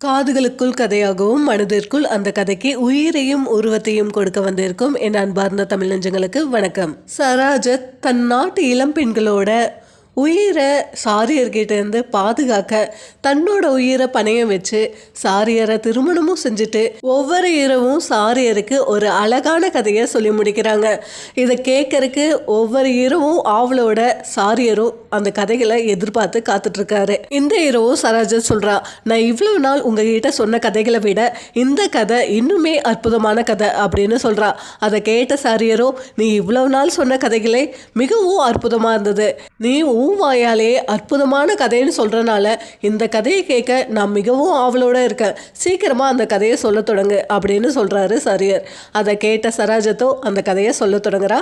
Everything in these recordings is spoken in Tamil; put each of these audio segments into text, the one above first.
காதுகளுக்குள் கதையாகவும் மனதிற்குள் அந்த கதைக்கு உயிரையும் உருவத்தையும் கொடுக்க வந்திருக்கும் என் அன்பார்ந்த தமிழ் நெஞ்சங்களுக்கு வணக்கம். சராஜத் தன் நாட்டு இளம் பெண்களோட உயிரை சாரியர்கிட்ட இருந்து பாதுகாக்க தன்னோட உயிரை பணையம் வச்சு சாரியரை திருமணமும் செஞ்சுட்டு ஒவ்வொரு இரவும் சாரியருக்கு ஒரு அழகான கதையை சொல்லி முடிக்கிறாங்க. இதை கேட்கறதுக்கு ஒவ்வொரு இரவும் ஆவலோட சாரியரும் அந்த கதைகளை எதிர்பார்த்து காத்துட்ருக்காரு. இந்த இரவும் சராஜத் சொல்கிறா, நான் இவ்வளவு நாள் உங்ககிட்ட சொன்ன கதைகளை விட இந்த கதை இன்னுமே அற்புதமான கதை அப்படின்னு சொல்கிறா. அதை கேட்ட சாரியரோ, நீ இவ்வளவு நாள் சொன்ன கதைகளே மிகவும் அற்புதமாக இருந்தது, நீ வாயாலே அற்புதமான கதைன்னு சொல்றனால இந்த கதையை கேட்க நான் மிகவும் ஆவலோட இருக்கேன், சீக்கிரமா அந்த கதையை சொல்ல தொடங்கு அப்படின்னு சொல்றாரு சாரியர். அதை கேட்ட சராஜத்தோ அந்த கதையை சொல்ல தொடங்குறா.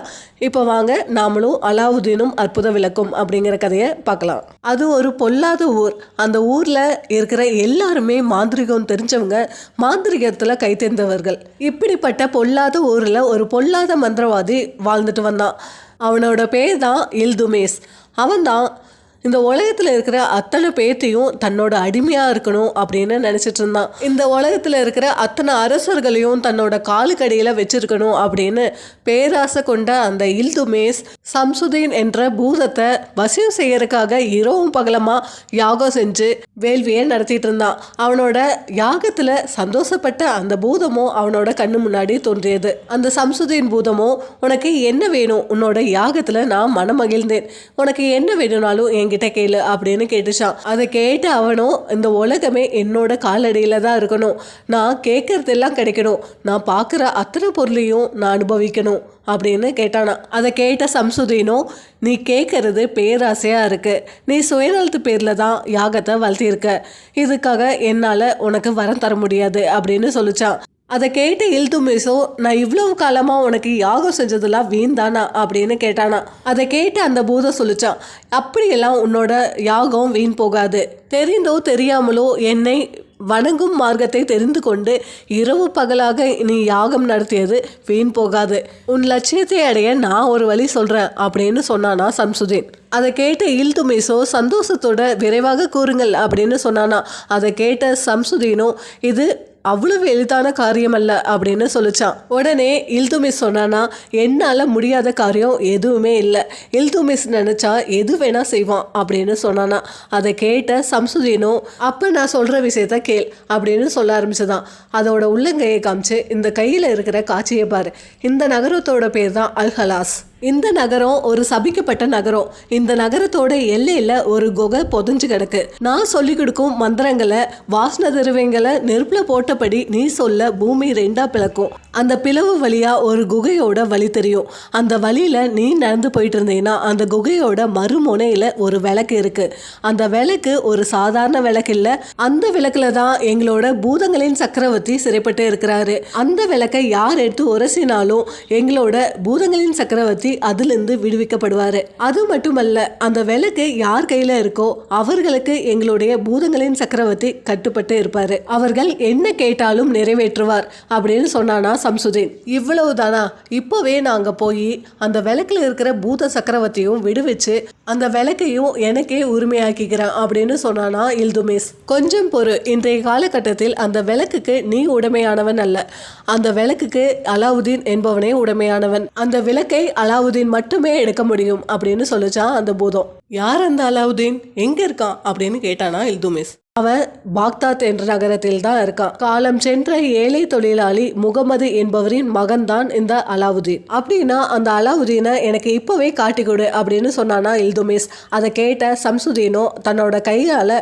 இப்போ வாங்க நாமளும் அலாவுதீனும் அற்புத விளக்கும் அப்படிங்கிற கதையை பார்க்கலாம். அது ஒரு பொல்லாத ஊர். அந்த ஊர்ல இருக்கிற எல்லாருமே மாந்திரிகம் தெரிஞ்சவங்க, மாந்திரிகத்துல கை தேர்ந்தவர்கள். இப்படிப்பட்ட பொல்லாத ஊர்ல ஒரு பொல்லாத மந்திரவாதி வாழ்ந்துட்டு வந்தான். அவனோட பேர் தான் இல்துமேஸ். அவன்தான் இந்த உலகத்தில் இருக்கிற அத்தனை பேர்த்தையும் தன்னோட அடிமையாக இருக்கணும் அப்படின்னு நினச்சிட்டு இருந்தான். இந்த உலகத்தில் இருக்கிற அத்தனை அரசர்களையும் தன்னோட காலுக்கடியில் வச்சிருக்கணும் அப்படின்னு பேராசை கொண்ட அந்த இல்துமேஸ் சம்சுதீன் என்ற பூதத்தை வசியம் செய்யறதுக்காக இரவும் பகலமாக யாகம் செஞ்சு வேள்வியை நடத்திட்டு இருந்தான். அவனோட யாகத்தில் சந்தோஷப்பட்ட அந்த பூதமும் அவனோட கண்ணு முன்னாடி தோன்றியது. அந்த சம்சுதீன் பூதமும், உனக்கு என்ன வேணும், உன்னோட யாகத்தில் நான் மனமகிழ்ந்தேன், உனக்கு என்ன வேணும்னாலும் என்கிட்ட கேளு அப்படின்னு கேட்டுச்சான். அதை கேட்டு அவனும், இந்த உலகமே என்னோட காலடியில தான் இருக்கணும், நான் கேட்கறதெல்லாம் கிடைக்கணும், நான் பார்க்குற அத்தனை பொருளையும் நான் அனுபவிக்கணும் அப்படின்னு கேட்டானா. அதை கேட்ட சம்சுதீனும், நீ கேட்கறது பேராசையா இருக்கு, நீ சுயநலத்து பேர்ல தான் யாகத்தை வளர்த்திருக்க, இதுக்காக என்னால உனக்கு வரம் தர முடியாது அப்படின்னு சொல்லிச்சான். அதை கேட்ட இல்துமேஸோ, நான் இவ்வளவு காலமாக உனக்கு யாகம் செஞ்சதெல்லாம் வீண் தானா அப்படின்னு கேட்டானா. அதை கேட்டு அந்த பூதம் சொல்லிச்சான், அப்படியெல்லாம் உன்னோட யாகம் வீண் போகாது, தெரிந்தோ தெரியாமலோ என்னை வணங்கும் மார்க்கத்தை தெரிந்து கொண்டு இரவு பகலாக நீ யாகம் நடத்தியது வீண் போகாது, உன் லட்சியத்தை அடைய நான் ஒரு வழி சொல்கிறேன் அப்படின்னு சொன்னானா சம்சுதீன். அதை கேட்ட இல்துமேஸோ சந்தோஷத்தோட விரைவாக கூறுங்கள் அப்படின்னு சொன்னானா. அதை கேட்ட சம்சுதீனோ, இது அவ்வளவு எளிதான காரியம் அல்ல அப்படின்னு சொல்லிச்சான். உடனே இல்துமிஸ் சொன்னானா, என்னால் முடியாத காரியம் எதுவுமே இல்லை, இல்துமிஸ் நினைச்சா எது வேணா செய்வான் அப்படின்னு சொன்னானா. அதை கேட்ட சம்சுதீனும், அப்போ நான் சொல்கிற விஷயத்த கேள் அப்படின்னு சொல்ல ஆரம்பிச்சதான். அதோட உள்ளங்கையை காமிச்சு, இந்த கையில் இருக்கிற காட்சியை பாரு, இந்த நகரத்தோட பேர் தான் அல்ஹலாஸ். இந்த நகரம் ஒரு சபிக்கப்பட்ட நகரம். இந்த நகரத்தோட எல்லையில் ஒரு குகை பொதிஞ்சு கிடக்கு. நான் சொல்லி கொடுக்கும் மந்திரங்களை, வாசன திரவியங்களை நெருப்புல போட்டபடி நீ சொல்ல பூமி ரெண்டா பிளக்கும். அந்த பிளவு வழியா ஒரு குகையோட வழி தெரியும். அந்த வழியில நீ நடந்து போயிட்டு இருந்தீங்கன்னா அந்த குகையோட மறுமுனையில ஒரு விளக்கு இருக்கு. அந்த விளக்கு ஒரு சாதாரண விளக்கு இல்ல, அந்த விளக்குல தான் எங்களோட பூதங்களின் சக்கரவர்த்தி சிறைப்பட்டு இருக்கிறாரு. அந்த விளக்கை யார் எடுத்து உரசினாலும் எங்களோட பூதங்களின் சக்கரவர்த்தி அதிலிருந்து விடுவிக்கப்படுவாரு. அது மட்டுமல்ல, அந்த விளக்கு யார் கையில இருக்கோ அவர்களுக்கு எங்களுடைய பூதங்களின் சக்கரவர்த்தி கட்டுப்பட்டு இருப்பாரு, அவர்கள் என்ன கேட்டாலும் நிறைவேற்றுவார் அப்படின்னு சொன்னானா சம்சுதீன். இவ்வளவுதானா, இப்போவே நாங்க போய் அந்த விளக்குல இருக்கிற பூத சக்கரவர்த்தியும் விடுவிச்சு அந்த விளக்கையும் எனக்கே உரிமையாக்கிக்கிறேன் அப்படின்னு சொன்னானா இல்துமேஸ். கொஞ்சம் பொறு, இன்றைய காலகட்டத்தில் அந்த விளக்குக்கு நீ உடைமையானவன் அல்ல, அந்த விளக்குக்கு அலாவுதீன் என்பவனே உடைமையானவன். அந்த விளக்கை அலாவுதீன் மட்டுமே எடுக்க முடியும் அப்படின்னு சொல்லிச்சான் அந்த பூதம். யார் அந்த அலாவுதீன், எங்க இருக்கான் அப்படின்னு கேட்டானா இல்துமேஸ். அவன் பாக்தாத் என்ற நகரத்தில் தான் இருக்கான். காலம் சென்ற ஏழை தொழிலாளி முகமது என்பவரின் மகன் தான் இந்த அலாவுதீன். அப்படின்னா அந்த அலாவுதீனை எனக்கு இப்பவே காட்டி கொடு அப்படின்னு சொன்னானா இல்துமேஸ். அதை கேட்ட சம்சுதீனோ தன்னோட கையால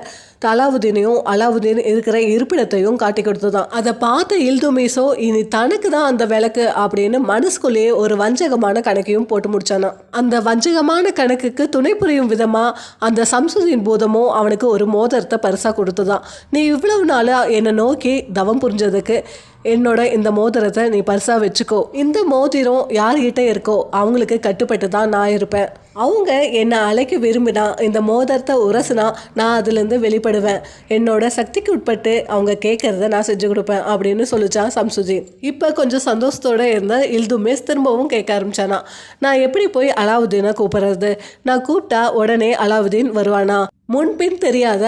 அலாவுதீனையும் அலாவுதீன் இருக்கிற இருப்பிடத்தையும் காட்டி கொடுத்துதான். அதை பார்த்த இல்துமேஸோ, இனி தனக்கு தான் அந்த விளக்கு அப்படின்னு மனசுக்குள்ளேயே ஒரு வஞ்சகமான கணக்கையும் போட்டு முடிச்சானா. அந்த வஞ்சகமான கணக்குக்கு துணை புரியும் விதமா அந்த சம்சுதீன் பூதமோ அவனுக்கு ஒரு மோதிரத்தை பரிசா கொடுத்துதான். நீ இவ்வளவு நாளா என்னை நோக்கி தவம் புரிஞ்சதுக்கு என்னோட இந்த மோதிரத்தை நீ பரிசா வச்சுக்கோ. இந்த மோதிரம் யார்கிட்ட இருக்கோ அவங்களுக்கு கட்டுப்பட்டு தான் நான் இருப்பேன். அவங்க என்னை அழைக்க விரும்பினா இந்த மோதிரத்தை உரசுனா நான் அதுலேருந்து வெளிப்படுவேன். என்னோட சக்திக்கு உட்பட்டு அவங்க கேட்கறத நான் செஞ்சு கொடுப்பேன் அப்படின்னு சொல்லிச்சான் சம்சுதீன். இப்போ கொஞ்சம் சந்தோஷத்தோட இருந்த இல்துமேஸ் திரும்பவும் கேட்க ஆரம்பிச்சானா, நான் எப்படி போய் அலாவுதீனை கூப்பிடுறது, நான் கூப்பிட்டா உடனே அலாவுதீன் வருவானா, முன்பின் தெரியாத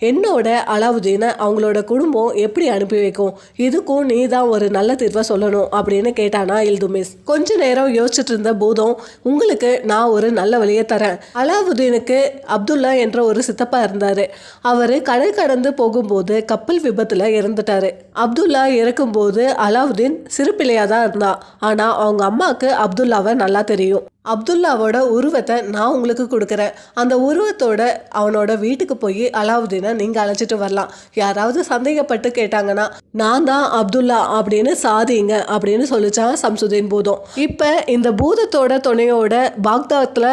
என்னோட அலாவுதீனை அவங்களோட குடும்பம் எப்படி அனுப்பி வைக்கும்? இதுக்கும் நீ தான் ஒரு நல்ல தீர்வை சொல்லணும் அப்படின்னு கேட்டானா இல்துமிஸ். கொஞ்ச நேரம் யோசிச்சுட்டு இருந்த பூதம், உங்களுக்கு நான் ஒரு நல்ல வழியை தரேன். அலாவுதீனுக்கு அப்துல்லா என்ற ஒரு சித்தப்பா இருந்தாரு. அவரு கடல் கடந்து போகும்போது கப்பல் விபத்துல இறந்துட்டாரு. அப்துல்லா இறக்கும்போது அலாவுதீன் சிறு பிள்ளையா தான் இருந்தான். ஆனா அவங்க அம்மாவுக்கு அப்துல்லாவை நல்லா தெரியும். அப்துல்லாவோட உருவத்தை நான் உங்களுக்கு கொடுக்குறேன். அந்த உருவத்தோட அவனோட வீட்டுக்கு போய் அலாவுதீனை நீங்கள் அழைச்சிட்டு வரலாம். யாராவது சந்தேகப்பட்டு கேட்டாங்கன்னா நான் தான் அப்துல்லா அப்படின்னு சாதிங்க அப்படின்னு சொல்லிச்சான் சம்சுதீன் பூதம். இப்போ இந்த பூதத்தோட துணையோட பாக்தாத்தில்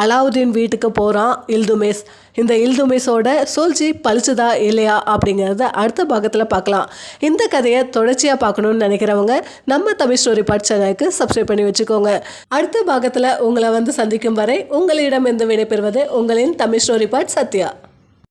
அலாவுதீன் வீட்டுக்கு போகிறான் இல்துமிஸ். இந்த இல்துமிஸோட சூழ்ச்சி பழிச்சுதா இல்லையா அப்படிங்கிறத அடுத்த பாகத்தில் பார்க்கலாம். இந்த கதையை தொடர்ச்சியாக பார்க்கணுன்னு நினைக்கிறவங்க நம்ம தமிழ் ஸ்டோரி பார்ட் சேனலுக்கு சப்ஸ்கிரைப் பண்ணி வச்சுக்கோங்க. அடுத்த பாகத்தில் உங்களை வந்து சந்திக்கும் வரை உங்களிடம் இருந்து விடைபெறுவது உங்களின் தமிழ் ஸ்டோரி பார்ட் சத்யா.